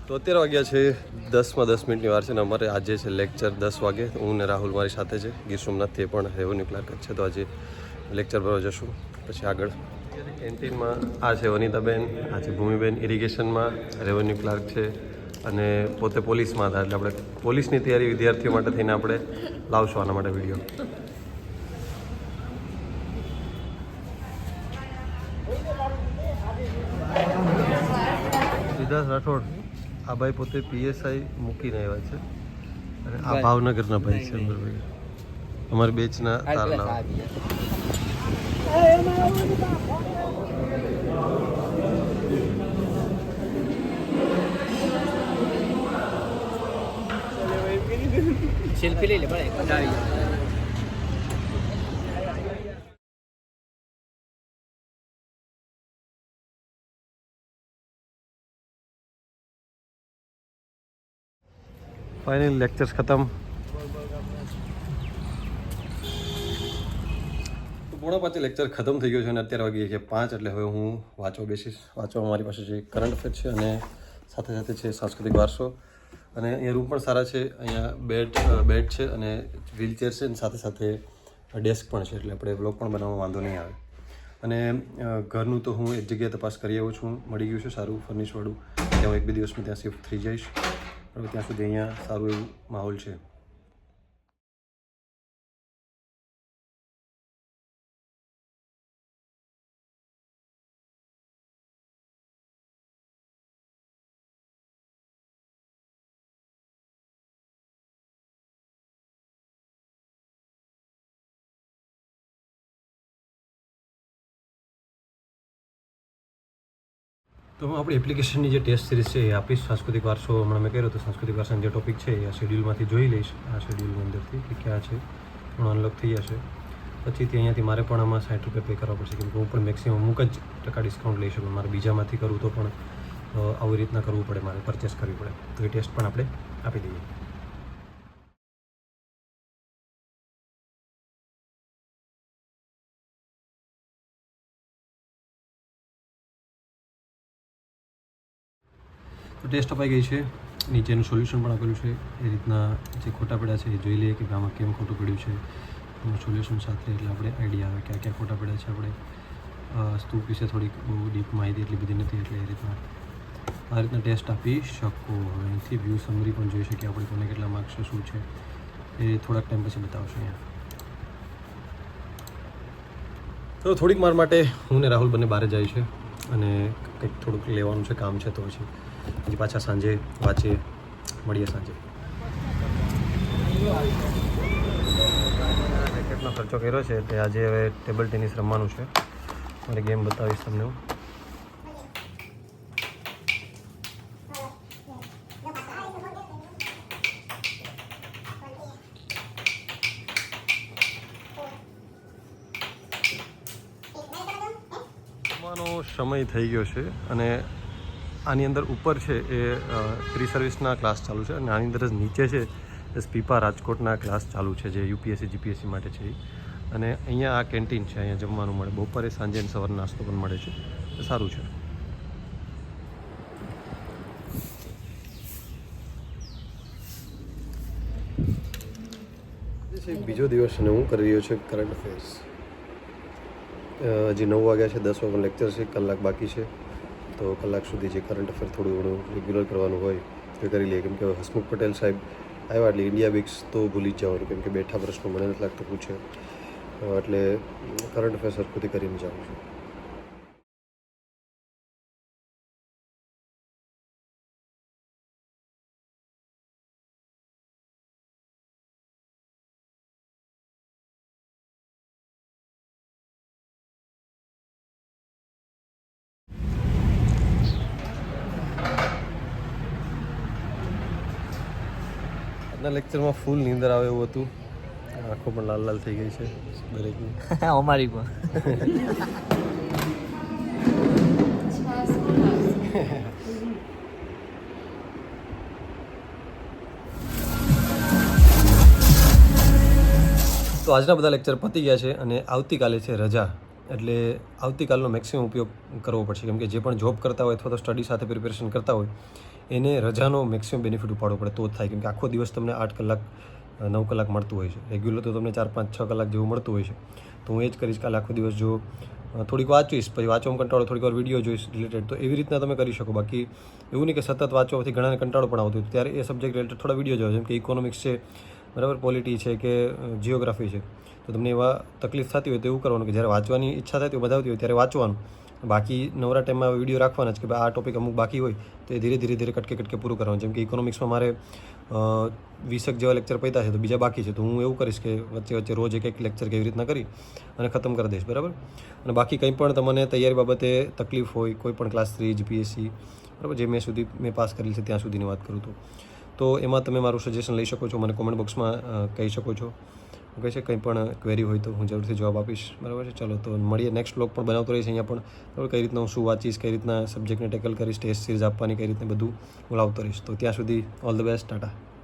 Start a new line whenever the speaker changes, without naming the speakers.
તો અત્યારે વાગ્યા છે 10 માં 10 મિનિટની વાર છે ને અમારે આજે છે લેક્ચર 10 વાગે. હું ને રાહુલ મારી સાથે છે. ગીર સોમનાથથી પણ રેવન્યુ ક્લાર્ક જ છે, તો આજે લેક્ચર ભરવા જશું. પછી આગળ કેન્ટીનમાં આ છે વનિતાબેન, આ છે ભૂમિબેન, ઇરિગેશનમાં રેવન્યુ ક્લાર્ક છે અને પોતે પોલીસમાં હતા, એટલે આપણે પોલીસની તૈયારી વિદ્યાર્થીઓ માટે થઈને આપણે લાવશું આના માટે વિડીયો. સિદ્ધાર્થ રાઠોડ, આ ભાઈ પોતે PSI મૂકીને આવ્યા છે અને આ ભાવનગરના ભાઈ છે અંબરભાઈ, અમારી બેચના તારના.
સેલ્ફી લઈ લે ભાઈ.
ફાઇનલ લેક્ચર્સ ખતમ. પોણા 5 લેક્ચર ખતમ થઈ ગયો છે અને અત્યારે વાગી છે 5, એટલે હવે હું વાંચવા બેસીશ. વાંચવા મારી પાસે છે કરંટ અફેર છે અને સાથે સાથે છે સાંસ્કૃતિક વારસો. અને અહીંયા રૂમ પણ સારા છે, અહીંયા બેડ છે અને વ્હીલચેર છે અને સાથે સાથે ડેસ્ક પણ છે, એટલે આપણે બ્લોગ પણ બનાવવામાં વાંધો નહીં આવે. અને ઘરનું તો હું એક જગ્યાએ તપાસ કરી આવ્યો છું, મળી ગયું છે સારું ફર્નિશવાળું. ત્યાં 1-2 દિવસમાં ત્યાં શિફ્ટ થઈ જઈશ. હવે ત્યાં સુધી અહીંયા સારું એવું માહોલ છે. તો હું આપણી એપ્લિકેશનની જે ટેસ્ટ સિરીઝ છે એ આપીશ. સાંસ્કૃતિક વારસો હમણાં મેં કર્યો, તો સાંસ્કૃતિક વારસાનો જે ટોપિક છે એ આ શેડ્યુલમાંથી જોઈ લઈશ. આ શેડ્યુલની અંદરથી કે ક્યાં છે પણ અનલોક થઈ જશે. પછીથી અહીંયાથી મારે પણ આમાં 60 રૂપિયા પે કરવા પડશે, કેમ કે હું પણ મેક્સિમમ અમુક જ ટકા ડિસ્કાઉન્ટ લઈ શકું. મારે બીજામાંથી કરવું તો પણ આવી રીતના કરવું પડે, મારે પરચેસ કરવી પડે. તો એ ટેસ્ટ પણ આપણે આપી દઈએ. તો ટેસ્ટ અપાઈ ગઈ છે, નીચેનું સોલ્યુશન પણ આપેલું છે. એ રીતના જે ખોટા પડ્યા છે એ જોઈ લઈએ કે આમાં કેમ ખોટું પડ્યું છે એનું સોલ્યુશન સાથે, એટલે આપણે આઈડિયા આવે ક્યાં ક્યાં ખોટા પડ્યા છે. આપણે સ્તૂપ વિશે થોડીક બહુ ડીપ માહિતી એટલી બધી નથી, એટલે એ રીતના આ રીતના ટેસ્ટ આપી શકો. હવે અહીંથી વ્યૂ સમરી પણ જોઈ શકીએ આપણે કોને કેટલા માર્ક્સ છે, શું છે એ થોડાક ટાઈમ પછી બતાવશે અહીંયા. તો થોડીક વાર માટે હું ને રાહુલ બંને બહાર જાય છે અને કંઈક થોડુંક લેવાનું છે, કામ છે, તો પછી પાછા સાંજે વાંચીએ, મળીએ સાંજે. રેકેટનો ખર્ચો કર્યો છે તે આજે હવે ટેબલ ટેનિસ રમવાનું છે. મારે ગેમ બતાવીશ તમને હું. સમય થઈ ગયો છે અને આની અંદર ઉપર છે એ પ્રી સર્વિસના ક્લાસ ચાલુ છે અને આની અંદર જ નીચે છે એ સ્પીપા રાજકોટના ક્લાસ ચાલુ છે, જે UPSC GPSC માટે છે. અને અહીંયા આ કેન્ટીન છે, અહીંયા જમવાનું મળે, બપોરે સાંજે અને સવારનો નાસ્તો પણ મળે છે, સારું છે. બીજો દિવસ અને હું કરી રહ્યો છું કરંટ અફેર્સ. હજી 9 વાગ્યા છે, 10 વાગ્યાનો લેક્ચર છે, કલાક બાકી છે. તો કલાક સુધી જે કરંટ અફેર થોડું ઘણું રેગ્યુલર કરવાનું હોય તે કરી લઈએ, કેમ કે હસમુખ પટેલ સાહેબ આવ્યા એટલે ઇન્ડિયા બીક્સ તો ભૂલી જ જવાનું, કેમ કે બેઠા પ્રશ્નો મને નથી લાગતું પૂછે, એટલે કરંટ અફેર સરખુથી કરીને જાઉં છું. આજના લેક્ચરમાં ફૂલ નીંદર આવે એવું હતું. આંખો પણ લાલ લાલ થઈ ગઈ છે દરેકની.
અમારી પણ.
તો આજના બધા લેક્ચર પતી ગયા છે અને આવતીકાલે છે રજા, એટલે આવતીકાલનો મેક્સિમમ ઉપયોગ કરવો પડશે, કેમ કે જે પણ જોબ કરતા હોય અથવા તો સ્ટડી સાથે પ્રિપેરેશન કરતા હોય એને રજાનો મેક્સિમમ બેનિફિટ ઉપાડવો પડે તો જ થાય, કેમ કે આખો દિવસ તમને 8 કલાક 9 કલાક મળતું હોય છે. રેગ્યુલર તો તમને 4 5 6 કલાક જેવું મળતું હોય છે. તો હું એ જ કરીશ, કાલે આખો દિવસ જો થોડીક વાંચીશ, પછી વાંચવામાં કંટાળો, થોડીક વાર વિડીયો જોઈશ રિલેટેડ, તો એવી રીતના તમે કરી શકો. બાકી એવું નહીં કે સતત વાંચવાથી ઘણાને કંટાળો પણ આવતો હોય, ત્યારે એ સબ્જેક્ટ રિલેટેડ થોડા વિડીયો જોયો, જેમ કે ઇકોનોમિક્સ છે, બરાબર, પોલિટી છે કે જિયોગ્રાફી છે. તો તમને એવા તકલીફ થતી હોય તો એવું કરવાનું કે જ્યારે વાંચવાની ઈચ્છા થતી હોય, બધા આવતી હોય ત્યારે વાંચવાનું. બાકી નવરા ટાઈમમાં વિડીયો રાખવાના જ કે ભાઈ આ ટોપિક અમુક બાકી હોય તો એ ધીરે ધીરે કટકે પૂરું કરવાનું. જેમ કે ઇકોનોમિક્સમાં મારે 20 જેવા લેક્ચર પૈતા છે તો બીજા બાકી છે, તો હું એવું કરીશ કે વચ્ચે રોજ એક લેક્ચર કેવી રીતના કરી અને ખતમ કરી દઈશ, બરાબર. અને બાકી કંઈ પણ તમને તૈયારી બાબતે તકલીફ હોય, કોઈ પણ ક્લાસ 3 જીપીએસસી, બરાબર, જે મેં પાસ કરેલી છે ત્યાં સુધીની વાત કરું તો એમાં તમે મારું સજેશન લઈ શકો છો, મને કોમેન્ટ બોક્સમાં કહી શકો છો. ઓકે છે, કંઈ પણ ક્વેરી હોય તો હું જરૂરથી જવાબ આપીશ, બરાબર છે. ચલો તો મળીએ, નેક્સ્ટ બ્લોગ પણ બનાવતો રહીશ અહીંયા પણ, બરાબર, કઈ રીતના હું શું વાંચીશ, કઈ રીતના સબ્જેક્ટને ટેકલ કરીશ, ટેસ્ટ સિરીઝ આપવાની, કઈ રીતના બધું હું લાવતો રહીશ. તો ત્યાં સુધી ઓલ ધ બેસ્ટ, ટાટા.